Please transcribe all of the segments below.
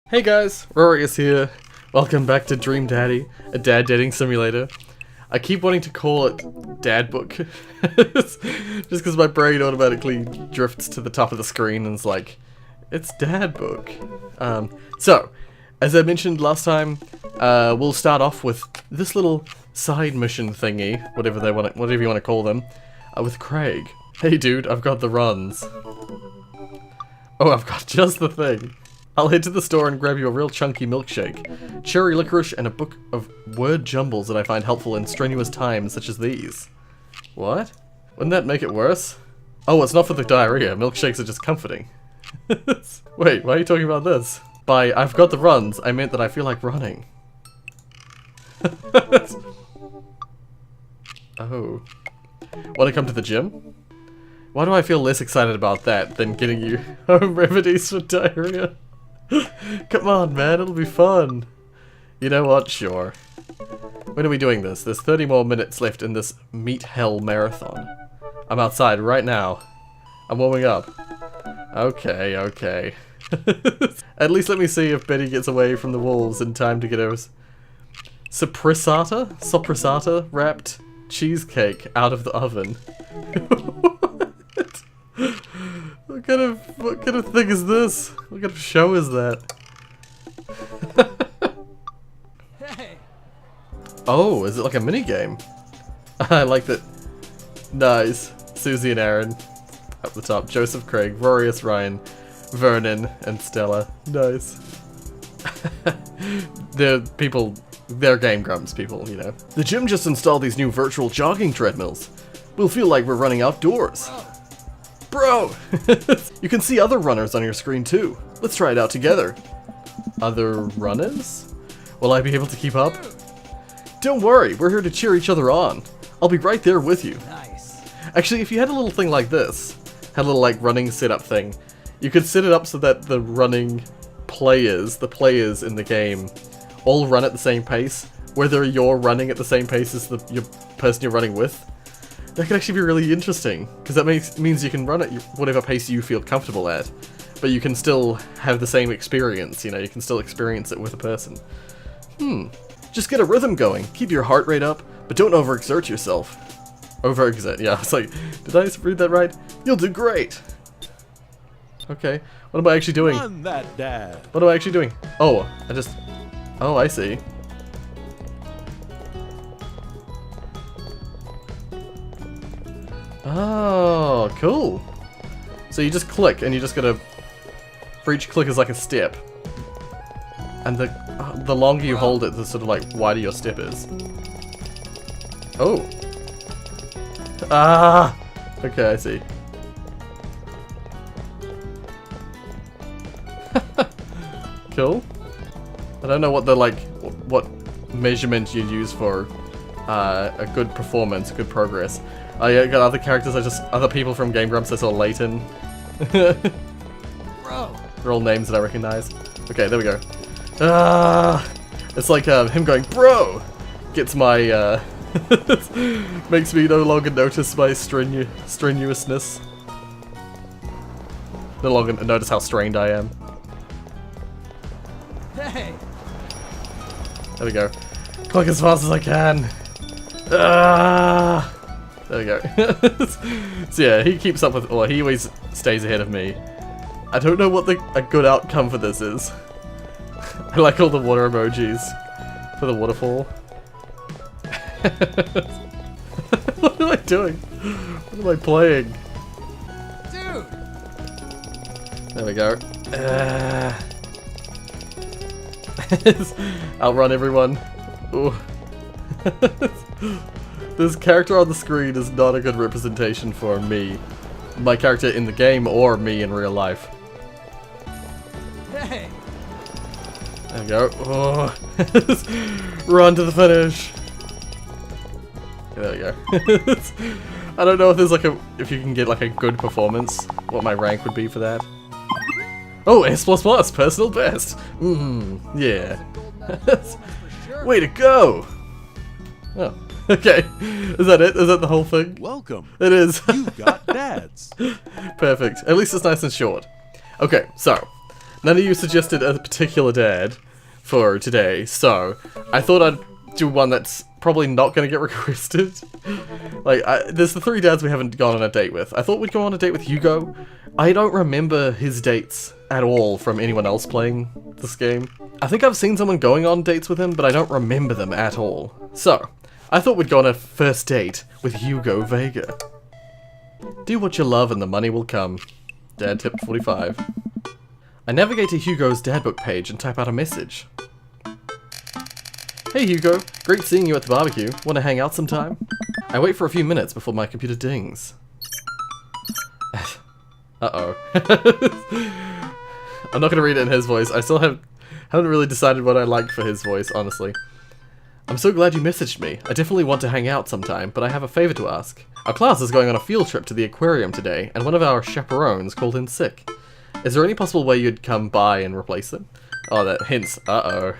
Hey guys, Rorius here. Welcome back to Dream Daddy, a dad dating simulator. I keep wanting to call it Dad Book, just because my brain automatically drifts to the top of the screen and is like, it's Dad Book. So, as I mentioned last time, we'll start off with this little side mission thingy, whatever you want to call them, with Craig. Hey dude, I've got the runs. Oh, I've got just the thing. I'll head to the store and grab you a real chunky milkshake, cherry licorice, and a book of word jumbles that I find helpful in strenuous times such as these. What? Wouldn't that make it worse? Oh, it's not for the diarrhea. Milkshakes are just comforting. Wait, why are you talking about this? By I've got the runs, I meant that I feel like running. Oh. Want to come to the gym? Why do I feel less excited about that than getting you home remedies for diarrhea? Come on, man, it'll be fun. You know what? Sure. When are we doing this? There's 30 more minutes left in this meat hell marathon. I'm outside right now. I'm warming up. Okay, okay. At least let me see if Betty gets away from the wolves in time to get her sopressata wrapped cheesecake out of the oven. What kind of thing is this? What kind of show is that? Hey. Oh, is it like a mini game? I like that. Nice. Susie and Aaron up the top. Joseph, Craig, Rorius, Ryan, Vernon, and Stella. Nice. They're Game Grumps people, you know. The gym just installed these new virtual jogging treadmills. We'll feel like we're running outdoors. Bro! You can see other runners on your screen too. Let's try it out together. Other runners? Will I be able to keep up? Don't worry, we're here to cheer each other on. I'll be right there with you. Nice. Actually, if you had a little thing like this, had a little like running setup thing, you could set it up so that the players in the game, all run at the same pace, whether you're running at the same pace as your person you're running with. That could actually be really interesting, because that means you can run at whatever pace you feel comfortable at, but you can still have the same experience, you know, you can still experience it with a person. Just get a rhythm going, keep your heart rate up, but don't overexert yourself. Overexert, yeah, it's like, did I read that right? You'll do great! Okay, what am I actually doing? Run that, Dad. What am I actually doing? Oh, oh, I see. Oh, cool. So you just click, and you just gotta... For each click is like a step. And the longer you hold it, the sort of like wider your step is. Oh. Ah! Okay, I see. Cool. I don't know what the what measurement you'd use for a good performance, a good progress. I got other characters, other people from Game Grumps. I saw Layton. Bro. They're all names that I recognize. Okay, there we go. It's like him going, bro! Gets my, makes me no longer notice my strenuousness. No longer notice how strained I am. Hey. There we go. Click as fast as I can. There we go. So yeah, he keeps up with, he always stays ahead of me. I don't know what a good outcome for this is. I like all the water emojis for the waterfall. What am I doing? What am I playing? Dude. There we go. Outrun everyone. Ooh. This character on the screen is not a good representation for me. My character in the game or me in real life. Hey. There we go. Oh. Run to the finish. Okay, there we go. I don't know if there's if you can get like a good performance, what my rank would be for that. Oh, S++, personal best. Yeah. Way to go. Oh. Okay, is that it? Is that the whole thing? Welcome. It is. You got dads. Perfect. At least it's nice and short. Okay, so None of you suggested a particular dad for today, so I thought I'd do one that's probably not going to get requested. Like, there's the 3 dads we haven't gone on a date with. I thought we'd go on a date with Hugo. I don't remember his dates at all from anyone else playing this game. I think I've seen someone going on dates with him, but I don't remember them at all. So, I thought we'd go on a first date with Hugo Vega. Do what you love and the money will come. Dad tip 45. I navigate to Hugo's dadbook page and type out a message. Hey Hugo, great seeing you at the barbecue. Want to hang out sometime? I wait for a few minutes before my computer dings. Uh-oh. I'm not going to read it in his voice. I still haven't really decided what I like for his voice, honestly. I'm so glad you messaged me. I definitely want to hang out sometime, but I have a favor to ask. Our class is going on a field trip to the aquarium today, and one of our chaperones called in sick. Is there any possible way you'd come by and replace him? Oh, that hints. Uh-oh.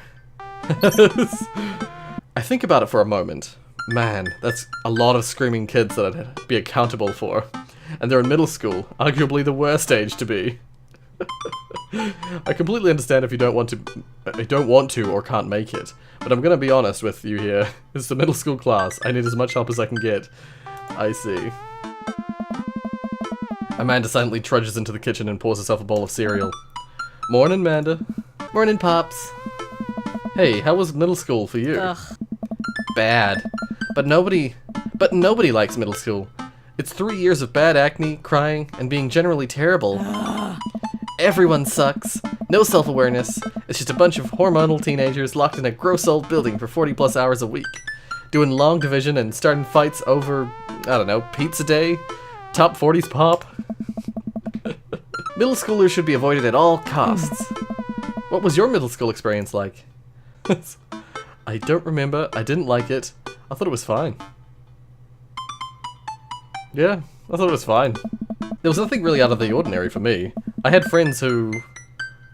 I think about it for a moment. Man, that's a lot of screaming kids that I'd be accountable for. And they're in middle school, arguably the worst age to be. I completely understand if you don't want to or can't make it, but I'm gonna be honest with you here. It's the middle school class. I need as much help as I can get. I see. Amanda silently trudges into the kitchen and pours herself a bowl of cereal. Morning, Amanda. Morning, Pops. Hey, how was middle school for you? Ugh. Bad. But nobody likes middle school. It's 3 years of bad acne, crying, and being generally terrible. Everyone sucks. No self-awareness. It's just a bunch of hormonal teenagers locked in a gross old building for 40+ hours a week. Doing long division and starting fights over, I don't know, pizza day? Top 40s pop? Middle schoolers should be avoided at all costs. What was your middle school experience like? I don't remember. I didn't like it. I thought it was fine. Yeah, I thought it was fine. There was nothing really out of the ordinary for me. I had friends who...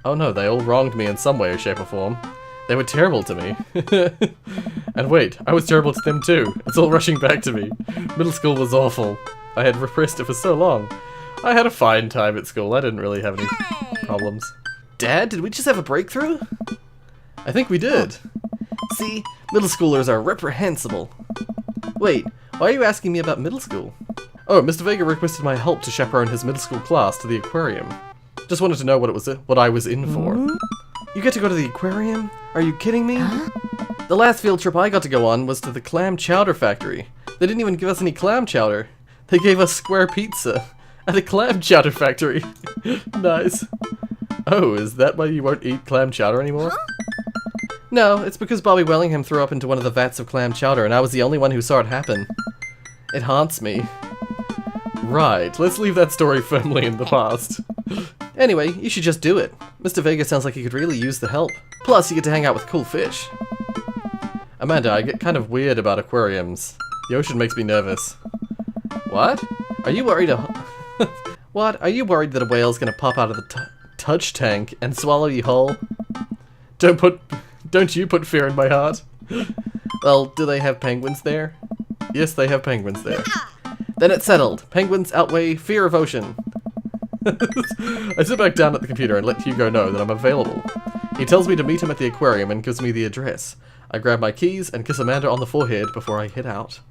Oh no, they all wronged me in some way, shape or form. They were terrible to me. And wait, I was terrible to them too. It's all rushing back to me. Middle school was awful. I had repressed it for so long. I had a fine time at school. I didn't really have any problems. Dad, did we just have a breakthrough? I think we did. See, middle schoolers are reprehensible. Wait, why are you asking me about middle school? Oh, Mr. Vega requested my help to chaperone his middle school class to the aquarium. Just wanted to know what I was in for. You get to go to the aquarium? Are you kidding me? The last field trip I got to go on was to the clam chowder factory. They didn't even give us any clam chowder. They gave us square pizza at a clam chowder factory. Nice. Oh, is that why you won't eat clam chowder anymore? No, it's because Bobby Wellingham threw up into one of the vats of clam chowder and I was the only one who saw it happen. It haunts me. Right, let's leave that story firmly in the past. Anyway, you should just do it. Mr. Vega sounds like he could really use the help. Plus, you get to hang out with cool fish. Amanda, I get kind of weird about aquariums. The ocean makes me nervous. What? Are you worried What? Are you worried that a whale's gonna pop out of the touch tank and swallow you whole? Don't you put fear in my heart. Well, do they have penguins there? Yes, they have penguins there. Then it's settled. Penguins outweigh fear of ocean. I sit back down at the computer and let Hugo know that I'm available. He tells me to meet him at the aquarium and gives me the address. I grab my keys and kiss Amanda on the forehead before I head out.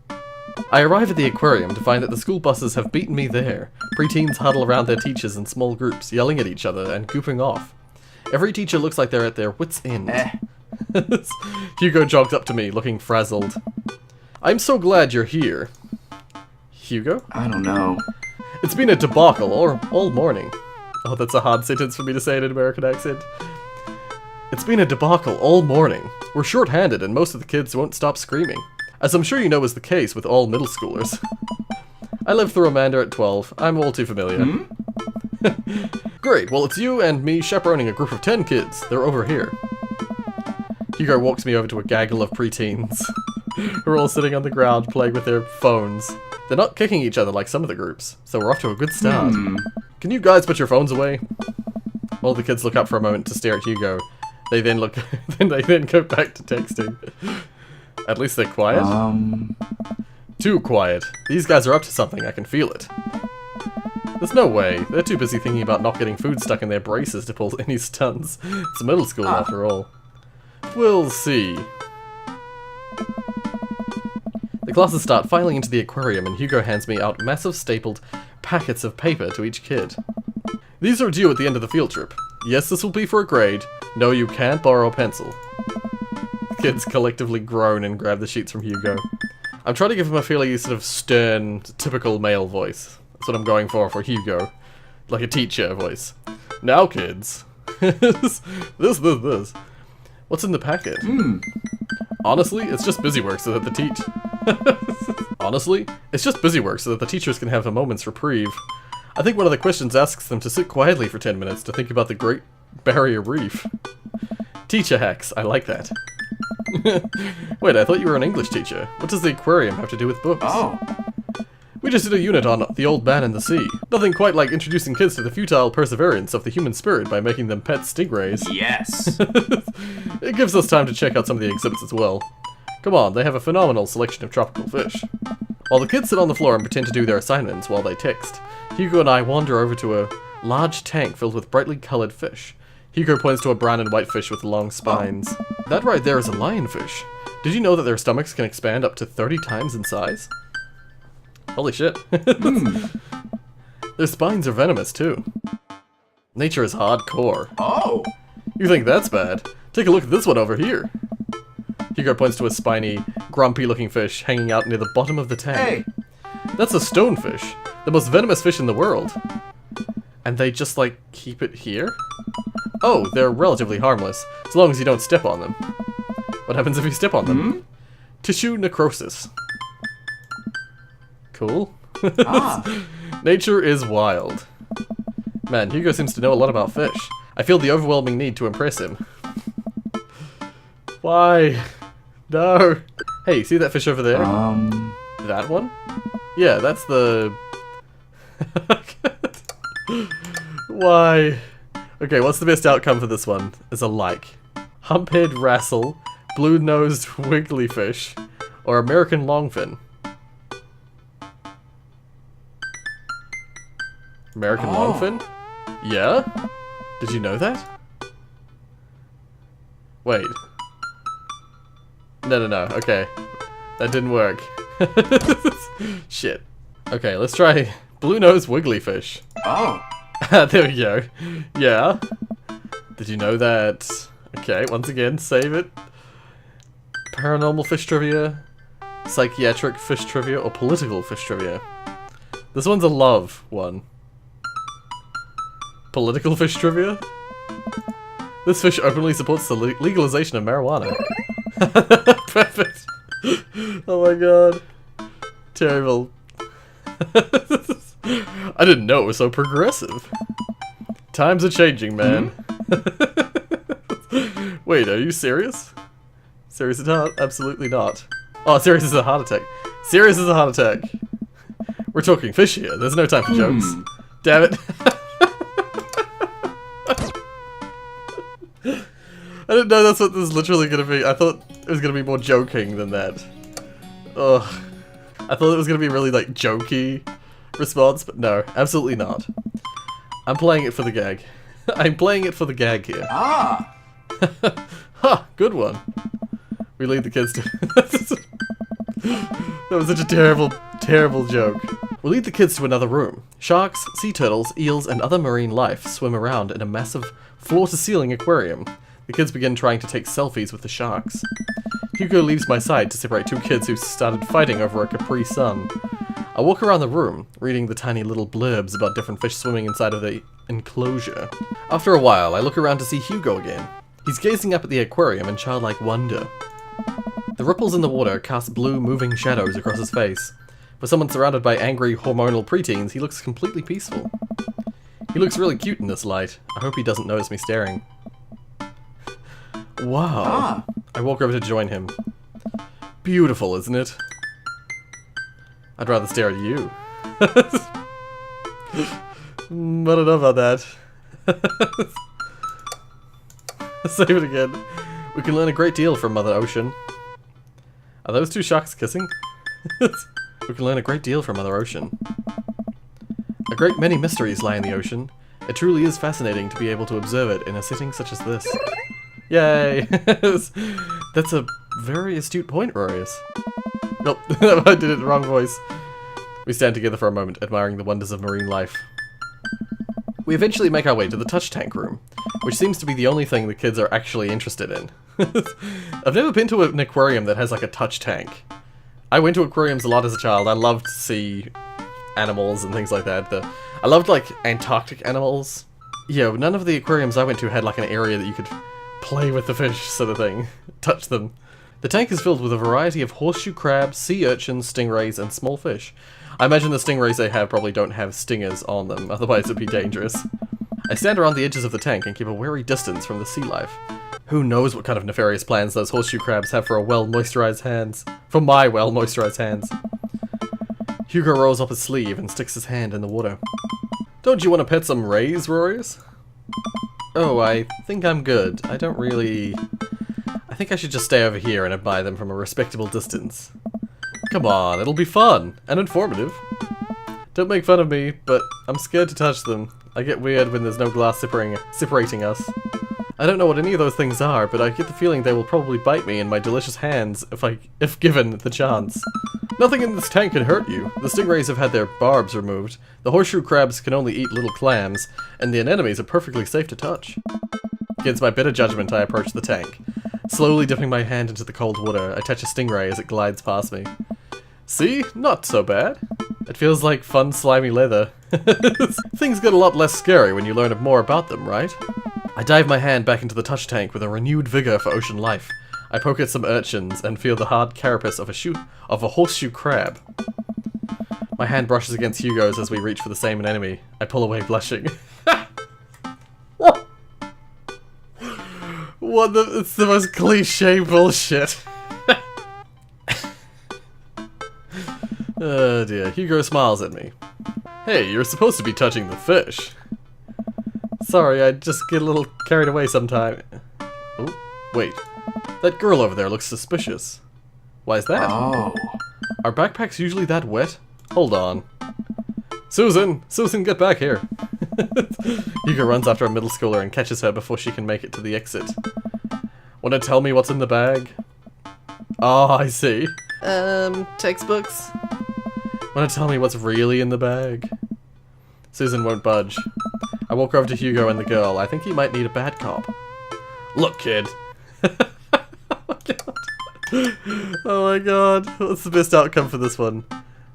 I arrive at the aquarium to find that the school buses have beaten me there. Preteens huddle around their teachers in small groups, yelling at each other and goofing off. Every teacher looks like they're at their wits' end. Hugo jogged up to me, looking frazzled. I'm so glad you're here. Hugo? I don't know. It's been a debacle all morning. Oh, that's a hard sentence for me to say in an American accent. It's been a debacle all morning. We're short-handed and most of the kids won't stop screaming. As I'm sure you know is the case with all middle schoolers. I lived through Amanda at 12. I'm all too familiar. Great, well it's you and me chaperoning a group of 10 kids. They're over here. Hugo walks me over to a gaggle of preteens. Who are all sitting on the ground playing with their phones. They're not kicking each other like some of the groups, so we're off to a good start. Can you guys put your phones away? All the kids look up for a moment to stare at Hugo. They then go back to texting. At least they're quiet. Too quiet. These guys are up to something, I can feel it. There's no way. They're too busy thinking about not getting food stuck in their braces to pull any stunts. It's a middle school after all. We'll see. The classes start filing into the aquarium and Hugo hands me out massive stapled packets of paper to each kid. These are due at the end of the field trip. Yes, this will be for a grade. No, you can't borrow a pencil. The kids collectively groan and grab the sheets from Hugo. I'm trying to give him a fairly sort of stern, typical male voice. That's what I'm going for Hugo. Like a teacher voice. Now kids. this. What's in the packet? Honestly, it's just busy work so that the teachers can have a moment's reprieve. I think one of the questions asks them to sit quietly for 10 minutes to think about the Great Barrier Reef. Teacher hacks, I like that. Wait, I thought you were an English teacher. What does the aquarium have to do with books? Oh. We just did a unit on the old man in the sea. Nothing quite like introducing kids to the futile perseverance of the human spirit by making them pet stingrays. Yes. It gives us time to check out some of the exhibits as well. Come on, they have a phenomenal selection of tropical fish. While the kids sit on the floor and pretend to do their assignments while they text, Hugo and I wander over to a large tank filled with brightly colored fish. Hugo points to a brown and white fish with long spines. That right there is a lionfish. Did you know that their stomachs can expand up to 30 times in size? Holy shit. Their spines are venomous too. Nature is hardcore. Oh. You think that's bad? Take a look at this one over here. Hugo points to a spiny, grumpy-looking fish hanging out near the bottom of the tank. Hey. That's a stonefish, the most venomous fish in the world. And they just, like, keep it here? Oh, they're relatively harmless, as long as you don't step on them. What happens if you step on them? Tissue necrosis. Cool. Nature is wild. Man, Hugo seems to know a lot about fish. I feel the overwhelming need to impress him. Why? No. Hey, see that fish over there? That one? Yeah, that's the... Why? Okay, what's the best outcome for this one? Is a like. Humphead wrassel, blue-nosed wigglyfish, or American longfin? American longfin? Yeah? Did you know that? Wait. No. Okay. That didn't work. Shit. Okay, let's try blue-nosed wigglyfish. Oh. There we go. Yeah. Did you know that? Okay, once again, save it. Paranormal fish trivia, psychiatric fish trivia, or political fish trivia. This one's a love one. Political fish trivia? This fish openly supports the legalization of marijuana. Perfect. Oh my god. Terrible. I didn't know it was so progressive. Times are changing, man. Wait, are you serious? Serious as heart? Absolutely not. Oh, serious as a heart attack. Serious as a heart attack. We're talking fish here. There's no time for jokes. Damn it. I didn't know that's what this is literally gonna be. I thought it was gonna be more joking than that. Ugh. I thought it was gonna be really, like, jokey response, but no, absolutely not. I'm playing it for the gag. I'm playing it for the gag here. Ah. Ha! Good one. We lead the kids to... That was such a terrible, terrible joke. We lead the kids to another room. Sharks, sea turtles, eels, and other marine life swim around in a massive floor-to-ceiling aquarium. The kids begin trying to take selfies with the sharks. Hugo leaves my side to separate two kids who started fighting over a Capri Sun. I walk around the room, reading the tiny little blurbs about different fish swimming inside of the enclosure. After a while, I look around to see Hugo again. He's gazing up at the aquarium in childlike wonder. The ripples in the water cast blue, moving shadows across his face. For someone surrounded by angry, hormonal preteens, he looks completely peaceful. He looks really cute in this light. I hope he doesn't notice me staring. Wow. I walk over to join him. Beautiful, isn't it? I'd rather stare at you. I don't know about that. Save it again. We can learn a great deal from Mother Ocean. Are those two sharks kissing? We can learn a great deal from Mother Ocean. A great many mysteries lie in the ocean. It truly is fascinating to be able to observe it in a setting such as this. Yay! That's a very astute point, Rorius. Nope, I did it in the wrong voice. We stand together for a moment, admiring the wonders of marine life. We eventually make our way to the touch tank room, which seems to be the only thing the kids are actually interested in. I've never been to an aquarium that has like a touch tank. I went to aquariums a lot as a child. I loved to see animals and things like that. I loved like Antarctic animals. Yeah, none of the aquariums I went to had like an area that you could play with the fish sort of thing. Touch them. The tank is filled with a variety of horseshoe crabs, sea urchins, stingrays, and small fish. I imagine the stingrays they have probably don't have stingers on them, otherwise it'd be dangerous. I stand around the edges of the tank and keep a wary distance from the sea life. Who knows what kind of nefarious plans those horseshoe crabs have for for my well-moisturized hands. Hugo rolls up his sleeve and sticks his hand in the water. Don't you want to pet some rays, Rorius? Oh, I think I'm good. I think I should just stay over here and admire them from a respectable distance. Come on, it'll be fun and informative. Don't make fun of me, but I'm scared to touch them. I get weird when there's no glass separating us. I don't know what any of those things are, but I get the feeling they will probably bite me in my delicious hands if given the chance. Nothing in this tank can hurt you. The stingrays have had their barbs removed. The horseshoe crabs can only eat little clams, and the anemones are perfectly safe to touch. Against my better judgment, I approach the tank. Slowly dipping my hand into the cold water, I touch a stingray as it glides past me. See? Not so bad. It feels like fun, slimy leather. Things get a lot less scary when you learn more about them, right? I dive my hand back into the touch tank with a renewed vigor for ocean life. I poke at some urchins and feel the hard carapace of a horseshoe crab. My hand brushes against Hugo's as we reach for the same anemone. I pull away blushing. It's the most cliche bullshit. Oh dear, Hugo smiles at me. Hey, you're supposed to be touching the fish. Sorry, I just get a little carried away sometime. Oh, wait. That girl over there looks suspicious. Why is that? Oh. Are backpacks usually that wet? Hold on. Susan! Susan, get back here! Hugo runs after a middle schooler and catches her before she can make it to the exit. Wanna tell me what's in the bag? Oh, I see. Textbooks? Wanna tell me what's really in the bag? Susan won't budge. I walk over to Hugo and the girl. I think he might need a bad cop. Look, kid. Oh my god. What's the best outcome for this one?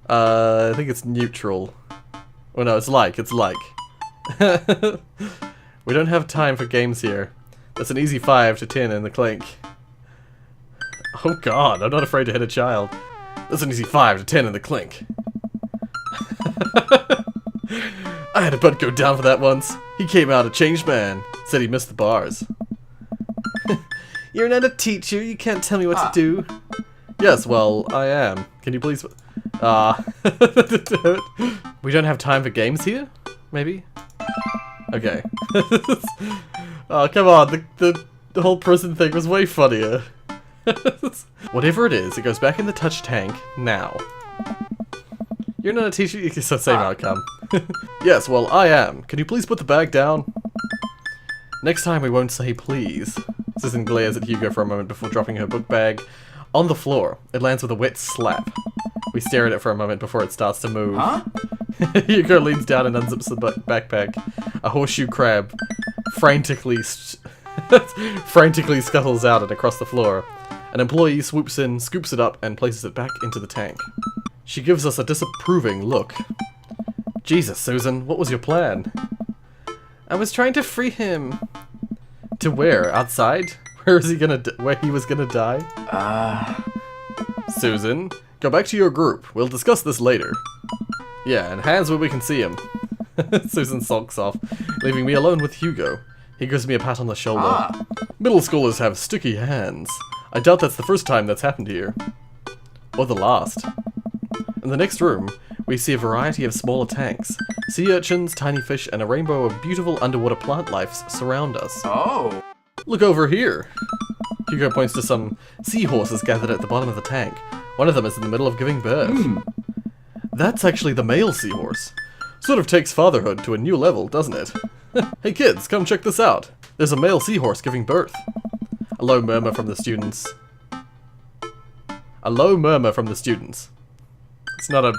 I think it's neutral. Oh no, it's like. We don't have time for games here. That's an easy 5 to 10 in the clink. Oh god, I'm not afraid to hit a child. That's an easy 5 to 10 in the clink. I had a bud go down for that once. He came out a changed man. Said he missed the bars. You're not a teacher, you can't tell me what to do. Yes, well, I am. Can you please... We don't have time for games here? Maybe? Okay. Oh, come on, the whole prison thing was way funnier. Whatever it is, it goes back in the touch tank now. You're not a teacher, it's the same outcome. Yes, well, I am. Can you please put the bag down? Next time we won't say please. Susan glares at Hugo for a moment before dropping her book bag on the floor. It lands with a wet slap. We stare at it for a moment before it starts to move. Huh? Hugo leans down and unzips the backpack. A horseshoe crab frantically scuttles out and across the floor. An employee swoops in, scoops it up, and places it back into the tank. She gives us a disapproving look. Jesus, Susan, what was your plan? I was trying to free him. To where? Outside? Where he was gonna die? Susan, go back to your group. We'll discuss this later. Yeah, and hands where we can see him. Susan sulks off, leaving me alone with Hugo. He gives me a pat on the shoulder. Middle schoolers have sticky hands. I doubt that's the first time that's happened here. Or the last. In the next room, we see a variety of smaller tanks. Sea urchins, tiny fish, and a rainbow of beautiful underwater plant lives surround us. Oh. Look over here. Hugo points to some seahorses gathered at the bottom of the tank. One of them is in the middle of giving birth. That's actually the male seahorse. Sort of takes fatherhood to a new level, doesn't it? Hey kids, come check this out. There's a male seahorse giving birth. A low murmur from the students. A low murmur from the students. It's not a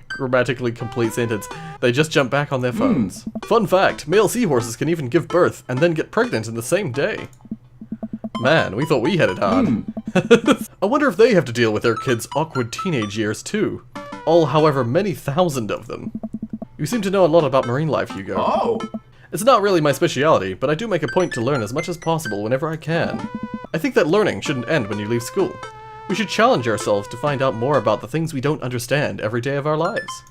grammatically complete sentence. They just jump back on their phones. Fun fact, male seahorses can even give birth and then get pregnant in the same day. Man, we thought we had it hard. I wonder if they have to deal with their kids' awkward teenage years too. All, however, many thousand of them. You seem to know a lot about marine life, Hugo. Oh! It's not really my speciality, but I do make a point to learn as much as possible whenever I can. I think that learning shouldn't end when you leave school. We should challenge ourselves to find out more about the things we don't understand every day of our lives.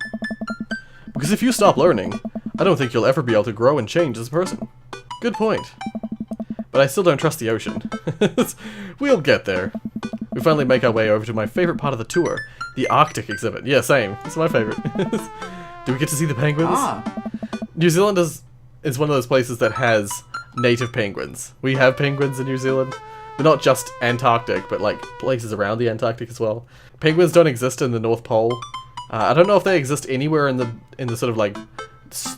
Because if you stop learning, I don't think you'll ever be able to grow and change as a person. Good point. But I still don't trust the ocean. We'll get there. We finally make our way over to my favorite part of the tour, the Arctic exhibit. Yeah, same. It's my favorite. Do we get to see the penguins? Ah. New Zealand is one of those places that has native penguins. We have penguins in New Zealand. They're not just Antarctic, but like places around the Antarctic as well. Penguins don't exist in the North Pole. I don't know if they exist anywhere in the sort of like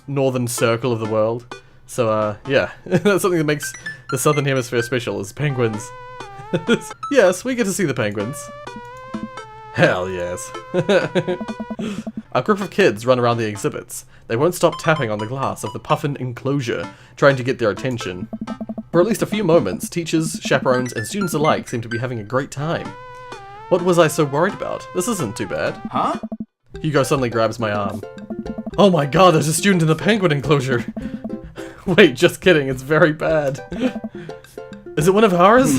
northern circle of the world. So yeah, that's something that makes the Southern Hemisphere special, is penguins. Yes, we get to see the penguins. Hell yes. A group of kids run around the exhibits. They won't stop tapping on the glass of the puffin enclosure, trying to get their attention. For at least a few moments, teachers, chaperones, and students alike seem to be having a great time. What was I so worried about? This isn't too bad. Huh? Hugo suddenly grabs my arm. Oh my god, there's a student in the penguin enclosure! Wait, just kidding, it's very bad. Is it one of ours?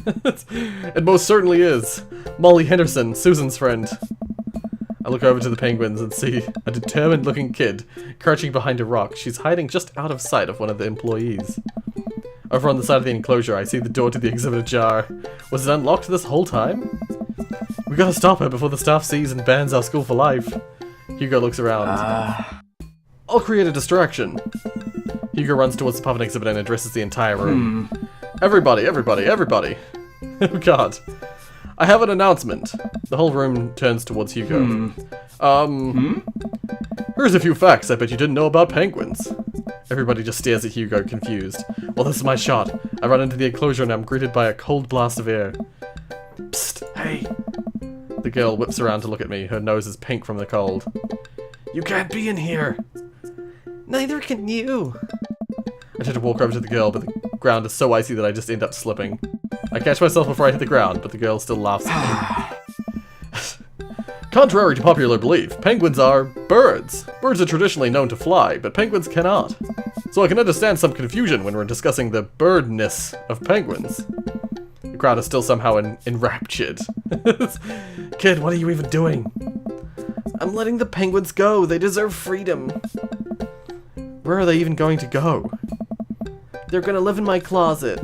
It most certainly is. Molly Henderson, Susan's friend. I look over to the penguins and see a determined-looking kid crouching behind a rock. She's hiding just out of sight of one of the employees. Over on the side of the enclosure, I see the door to the exhibit ajar. Was it unlocked this whole time? We gotta stop her before the staff sees and bans our school for life. Hugo looks around. I'll create a distraction. Hugo runs towards the puppet exhibit and addresses the entire room. Everybody, everybody, everybody. Oh god. I have an announcement. The whole room turns towards Hugo. Here's a few facts I bet you didn't know about penguins. Everybody just stares at Hugo, confused. Well, this is my shot. I run into the enclosure and I'm greeted by a cold blast of air. Psst, hey. The girl whips around to look at me. Her nose is pink from the cold. You can't be in here. Neither can you. I try to walk over to the girl, but the ground is so icy that I just end up slipping. I catch myself before I hit the ground, but the girl still laughs at me. Contrary to popular belief, penguins are birds. Birds are traditionally known to fly, but penguins cannot. So I can understand some confusion when we're discussing the birdness of penguins. The crowd is still somehow enraptured. Kid, what are you even doing? I'm letting the penguins go. They deserve freedom. Where are they even going to go? They're gonna live in my closet.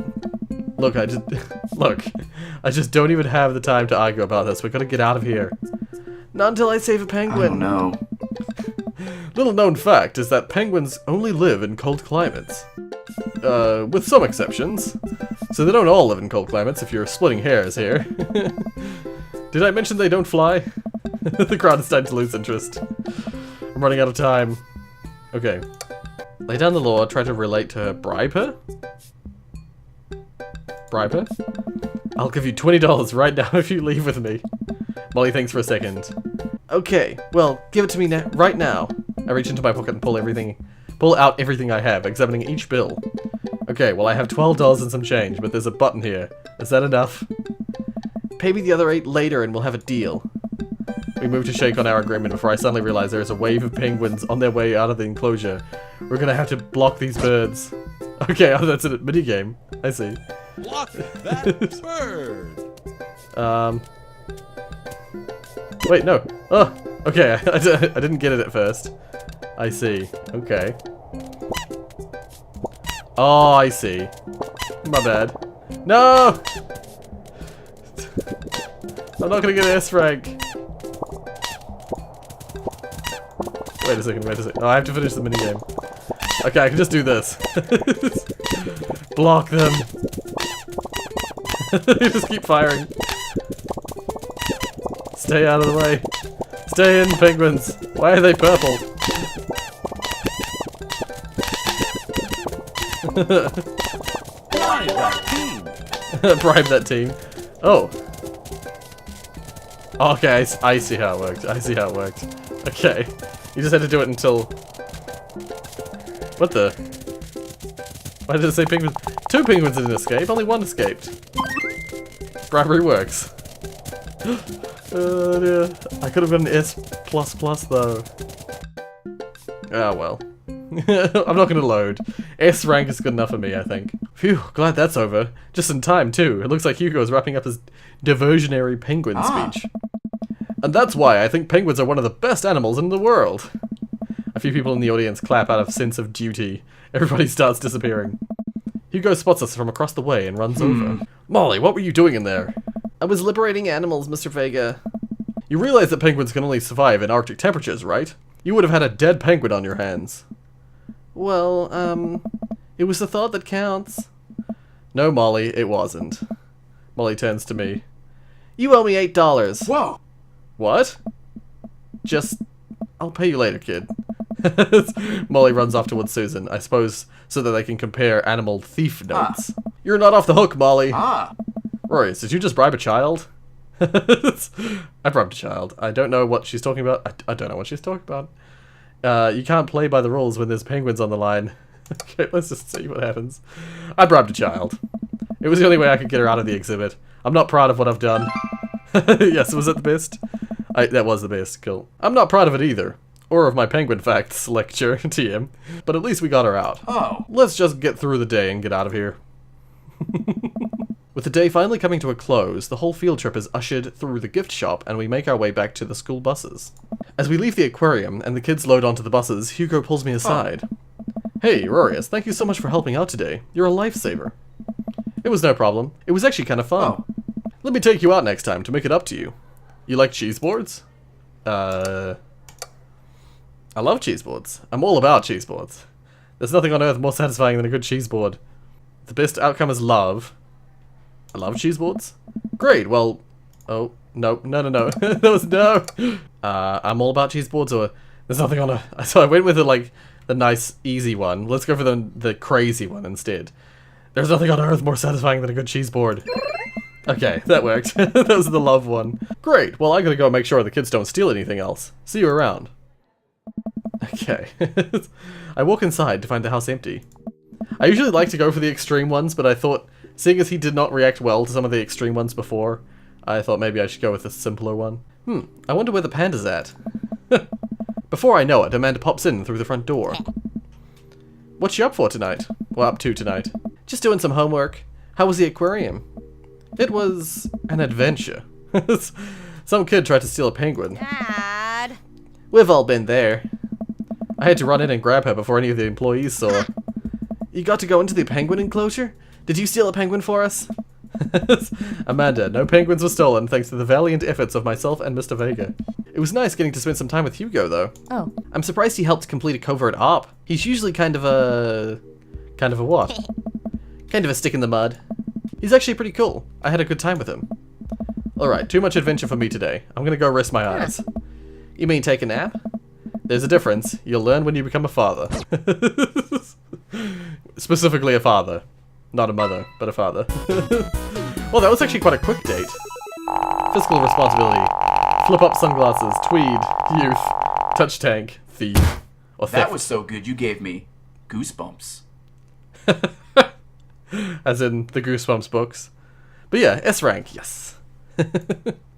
Look, I just don't even have the time to argue about this. We gotta get out of here. Not until I save a penguin. Oh no. Little known fact is that penguins only live in cold climates. With some exceptions. So they don't all live in cold climates, if you're splitting hairs here. Did I mention they don't fly? The crowd is starting to lose interest. I'm running out of time. Okay. Lay down the law, try to relate to her. Bribe her? Bribe her? I'll give you $20 right now if you leave with me. Molly thinks for a second. Okay, well, give it to me right now. I reach into my pocket and pull out everything I have, examining each bill. Okay, well I have $12 and some change, but there's a button here. Is that enough? Pay me the other 8 later and we'll have a deal. We move to shake on our agreement before I suddenly realize there is a wave of penguins on their way out of the enclosure. We're gonna have to block these birds. Okay, oh, that's a minigame. I see. Block that bird! Wait, no. Oh, okay, I didn't get it at first. I see. Okay. Oh, I see. My bad. No! I'm not gonna get an S rank. Wait a second, wait a second. Oh, I have to finish the minigame. Okay, I can just do this. Block them. Just keep firing. Stay out of the way. Stay in, penguins. Why are they purple? Bribe that team. Bribe that team. Oh. Okay, I see how it worked. I see how it worked. Okay. You just had to do it until... What the? Why did it say penguins? 2 penguins didn't escape, only 1 escaped. Bribery works. Oh dear. I could have got an S++ though. Ah well. I'm not gonna load. S rank is good enough for me, I think. Phew, glad that's over. Just in time too. It looks like Hugo is wrapping up his diversionary penguin speech. And that's why I think penguins are one of the best animals in the world. A few people in the audience clap out of sense of duty. Everybody starts disappearing. Hugo spots us from across the way and runs over. Molly, what were you doing in there? I was liberating animals, Mr. Vega. You realize that penguins can only survive in Arctic temperatures, right? You would have had a dead penguin on your hands. Well, it was the thought that counts. No, Molly, it wasn't. Molly turns to me. You owe me $8. Whoa! What? I'll pay you later, kid. Molly runs off towards Susan, I suppose so that they can compare animal thief notes. You're not off the hook, Molly. Rorius, did you just bribe a child? I bribed a child. I don't know what she's talking about. I don't know what she's talking about. You can't play by the rules when there's penguins on the line. Okay, let's just see what happens. I bribed a child. It was the only way I could get her out of the exhibit. I'm not proud of what I've done. Yes, was it the best? That was the best, cool. I'm not proud of it either. Or of my penguin facts lecture, TM. But at least we got her out. Oh. Let's just get through the day and get out of here. With the day finally coming to a close, the whole field trip is ushered through the gift shop and we make our way back to the school buses. As we leave the aquarium and the kids load onto the buses, Hugo pulls me aside. Hey, Rorius, thank you so much for helping out today. You're a lifesaver. It was no problem. It was actually kind of fun. Let me take you out next time to make it up to you. You like cheese boards? I love cheese boards. I'm all about cheese boards. There's nothing on earth more satisfying than a good cheese board. The best outcome is love. I love cheese boards. Great, well... Oh, no. That was no. I'm all about cheese boards, or there's nothing on a... So I went with the nice, easy one. Let's go for the crazy one instead. There's nothing on earth more satisfying than a good cheese board. Okay, that worked. That was the love one. Great, well I gotta go make sure the kids don't steal anything else. See you around. Okay. I walk inside to find the house empty. I usually like to go for the extreme ones, but I thought, seeing as he did not react well to some of the extreme ones before, I thought maybe I should go with a simpler one. I wonder where the panda's at. Before I know it, Amanda pops in through the front door. What's she up for tonight? Well, up to tonight. Just doing some homework. How was the aquarium? It was an adventure. Some kid tried to steal a penguin. Dad. We've all been there. I had to run in and grab her before any of the employees saw. You got to go into the penguin enclosure? Did you steal a penguin for us? Amanda, no penguins were stolen thanks to the valiant efforts of myself and Mr. Vega. It was nice getting to spend some time with Hugo, though. Oh. I'm surprised he helped complete a covert op. He's usually kind of a what? Kind of a stick in the mud. He's actually pretty cool. I had a good time with him. Alright, too much adventure for me today. I'm gonna go rest my eyes. You mean take a nap? There's a difference. You'll learn when you become a father. Specifically a father. Not a mother, but a father. Well, that was actually quite a quick date. Fiscal responsibility. Flip up sunglasses. Tweed. Youth. Touch tank. Thief. Or theft. That was so good you gave me goosebumps. As in the Goosebumps books. But yeah, S rank, yes.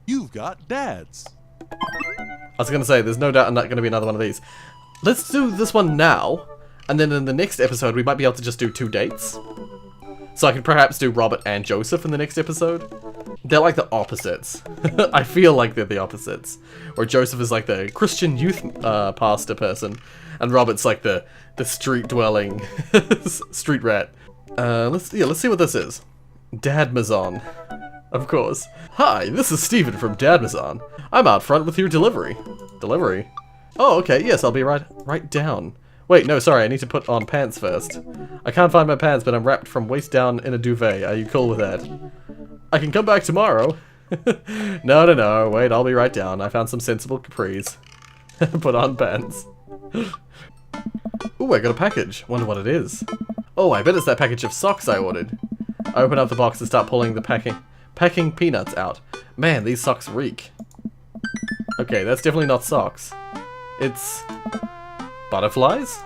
You've got dads. I was gonna say, there's no doubt I'm not gonna be another one of these. Let's do this one now, and then in the next episode we might be able to just do 2 dates. So I could perhaps do Robert and Joseph in the next episode. They're like the opposites. I feel like they're the opposites. Where Joseph is like the Christian youth pastor person, and Robert's like the street-dwelling street rat. Let's see what this is. Dadmazon. Of course. Hi, this is Steven from Dadmazon. I'm out front with your delivery. Delivery? Oh, okay, yes, I'll be right down. Wait, no, sorry, I need to put on pants first. I can't find my pants, but I'm wrapped from waist down in a duvet. Are you cool with that? I can come back tomorrow. No. Wait, I'll be right down. I found some sensible capris. Put on pants. Ooh, I got a package. Wonder what it is. Oh, I bet it's that package of socks I ordered. I open up the box and start pulling the packing peanuts out. Man, these socks reek. Okay, that's definitely not socks. It's butterflies?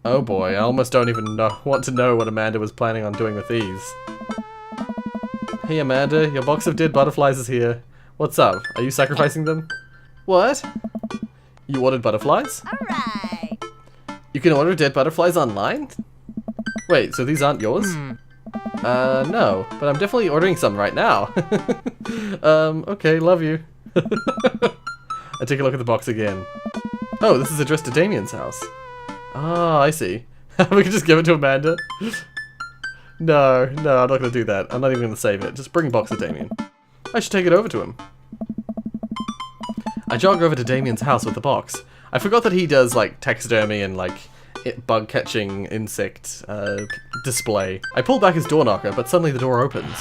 Oh boy, I almost don't even want to know what Amanda was planning on doing with these. Hey Amanda, your box of dead butterflies is here. What's up? Are you sacrificing them? What? You ordered butterflies? Alright. You can order dead butterflies online? Wait, so these aren't yours? No, but I'm definitely ordering some right now. Okay, love you. I take a look at the box again. Oh, this is addressed to Damien's house. Ah, I see. We can just give it to Amanda? No, I'm not gonna do that. I'm not even gonna save it. Just bring a box to Damien. I should take it over to him. I jog over to Damien's house with the box. I forgot that he does, like, taxidermy and, like, bug-catching insect display. I pull back his door knocker, but suddenly the door opens.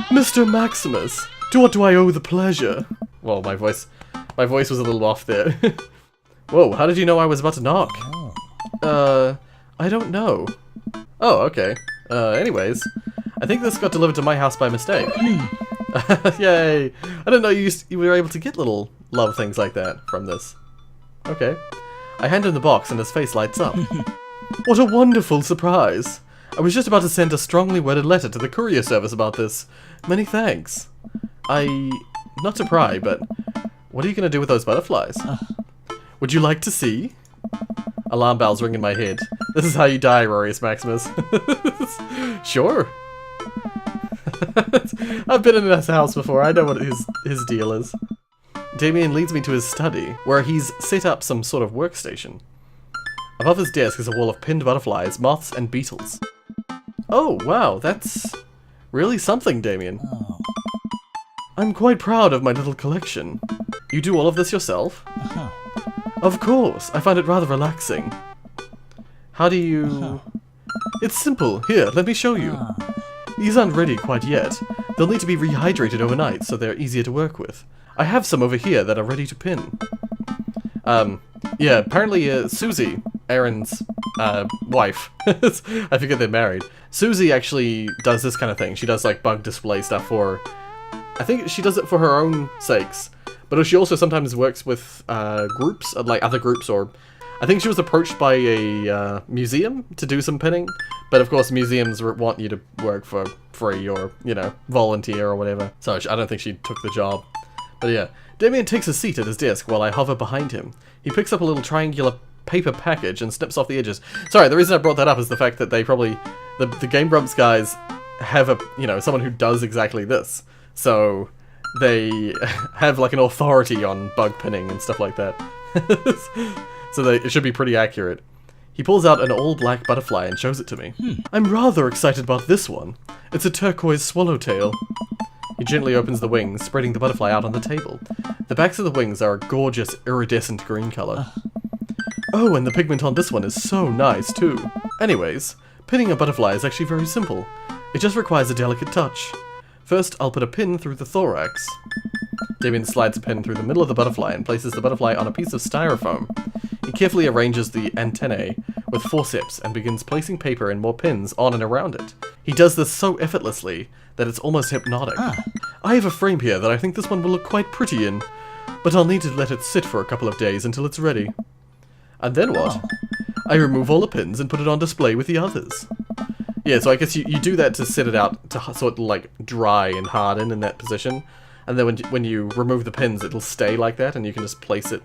Mr. Maximus, to what do I owe the pleasure? Well, my voice was a little off there. Whoa, how did you know I was about to knock? I don't know. Oh, okay. Anyways, I think this got delivered to my house by mistake. Yay! I didn't know you were able to get little love things like that from this. Okay. I hand him the box and his face lights up. What a wonderful surprise! I was just about to send a strongly worded letter to the courier service about this. Many thanks. Not to pry, but what are you gonna do with those butterflies? Would you like to see? Alarm bells ring in my head. This is how you die, Rorius Maximus. Sure. I've been in this house before. I know what his deal is. Damien leads me to his study, where he's set up some sort of workstation. Above his desk is a wall of pinned butterflies, moths, and beetles. Oh, wow, that's really something, Damien. I'm quite proud of my little collection. You do all of this yourself? Of course, I find it rather relaxing. How do you... It's simple. Here, let me show you. These aren't ready quite yet. They'll need to be rehydrated overnight, so they're easier to work with. I have some over here that are ready to pin. Yeah, apparently Susie, Aaron's wife, I forget they're married. Susie actually does this kind of thing. She does like bug display stuff for... I think she does it for her own sakes. But she also sometimes works with groups, like other groups, or... I think she was approached by a museum to do some pinning. But of course museums want you to work for free or, you know, volunteer or whatever. So I don't think she took the job. But yeah, Damien takes a seat at his desk while I hover behind him. He picks up a little triangular paper package and snips off the edges. Sorry, the reason I brought that up is the fact that they probably... The Game Grumps guys have a, you know, someone who does exactly this. So... they have like an authority on bug pinning and stuff like that. So it should be pretty accurate. He pulls out an all-black butterfly and shows it to me. I'm rather excited about this one. It's a turquoise swallowtail. He gently opens the wings, spreading the butterfly out on the table. The backs of the wings are a gorgeous iridescent green color. Oh, and the pigment on this one is so nice too. Anyways, pinning a butterfly is actually very simple. It just requires a delicate touch. First, I'll put a pin through the thorax. Damien slides a pin through the middle of the butterfly and places the butterfly on a piece of styrofoam. He carefully arranges the antennae with forceps and begins placing paper and more pins on and around it. He does this so effortlessly that it's almost hypnotic. I have a frame here that I think this one will look quite pretty in, but I'll need to let it sit for a couple of days until it's ready. And then what? I remove all the pins and put it on display with the others. Yeah, so I guess you do that to set it out to sort of like dry and harden in that position. And then when you remove the pins, it'll stay like that and you can just place it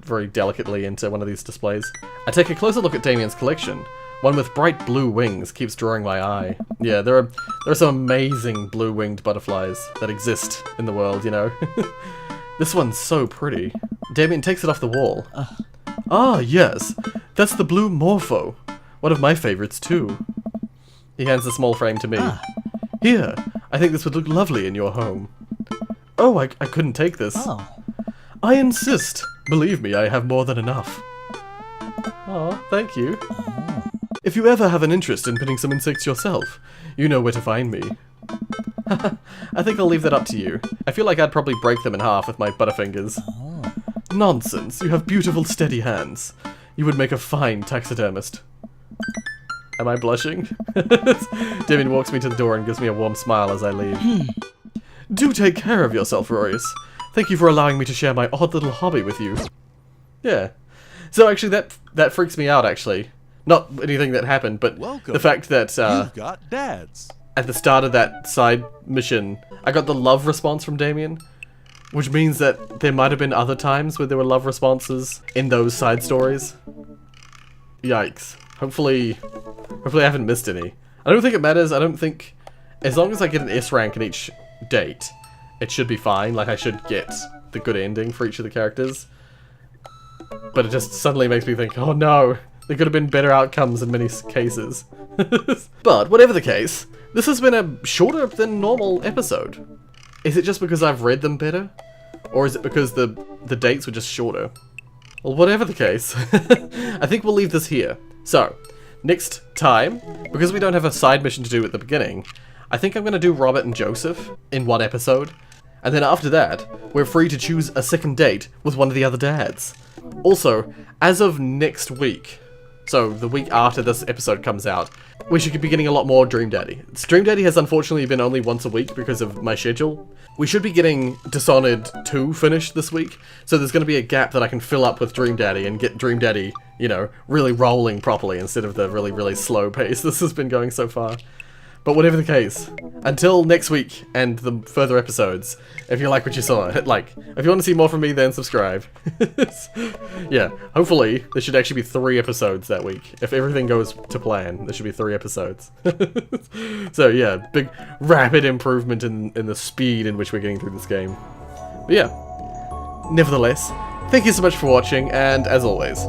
very delicately into one of these displays. I take a closer look at Damien's collection. One with bright blue wings keeps drawing my eye. Yeah, there are some amazing blue-winged butterflies that exist in the world, you know. This one's so pretty. Damien takes it off the wall. Ah, yes, that's the blue morpho. One of my favorites too. He hands the small frame to me. Here, I think this would look lovely in your home. Oh, I couldn't take this. I insist. Believe me, I have more than enough. Oh, thank you. If you ever have an interest in pinning some insects yourself, you know where to find me. I think I'll leave that up to you. I feel like I'd probably break them in half with my butterfingers. Nonsense, you have beautiful steady hands. You would make a fine taxidermist. Am I blushing? Damien walks me to the door and gives me a warm smile as I leave. Do take care of yourself, Rorius. Thank you for allowing me to share my odd little hobby with you. Yeah. So actually that freaks me out, actually. Not anything that happened, but Welcome. the fact that You've got dads. at the start of that side mission, I got the love response from Damien, which means that there might have been other times where there were love responses in those side stories. Yikes. Hopefully I haven't missed any. I don't think it matters. I don't think, as long as I get an S rank in each date, it should be fine. Like, I should get the good ending for each of the characters. But it just suddenly makes me think, oh no, there could have been better outcomes in many cases. But whatever the case, this has been a shorter than normal episode. Is it just because I've read them better? Or is it because the dates were just shorter? Well, whatever the case, I think we'll leave this here. So, next time, because we don't have a side mission to do at the beginning, I think I'm going to do Robert and Joseph in one episode. And then after that, we're free to choose a second date with one of the other dads. Also, as of next week, so the week after this episode comes out, we should be getting a lot more Dream Daddy. Dream Daddy has unfortunately been only once a week because of my schedule. We should be getting Dishonored 2 finished this week, so there's going to be a gap that I can fill up with Dream Daddy and get Dream Daddy, you know, really rolling properly instead of the really, really slow pace this has been going so far. But whatever the case, until next week and the further episodes, if you like what you saw, hit like. If you want to see more from me, then subscribe. Yeah, hopefully there should actually be 3 episodes that week. If everything goes to plan, there should be 3 episodes. So yeah, big rapid improvement in the speed in which we're getting through this game. But yeah, nevertheless, thank you so much for watching, and as always,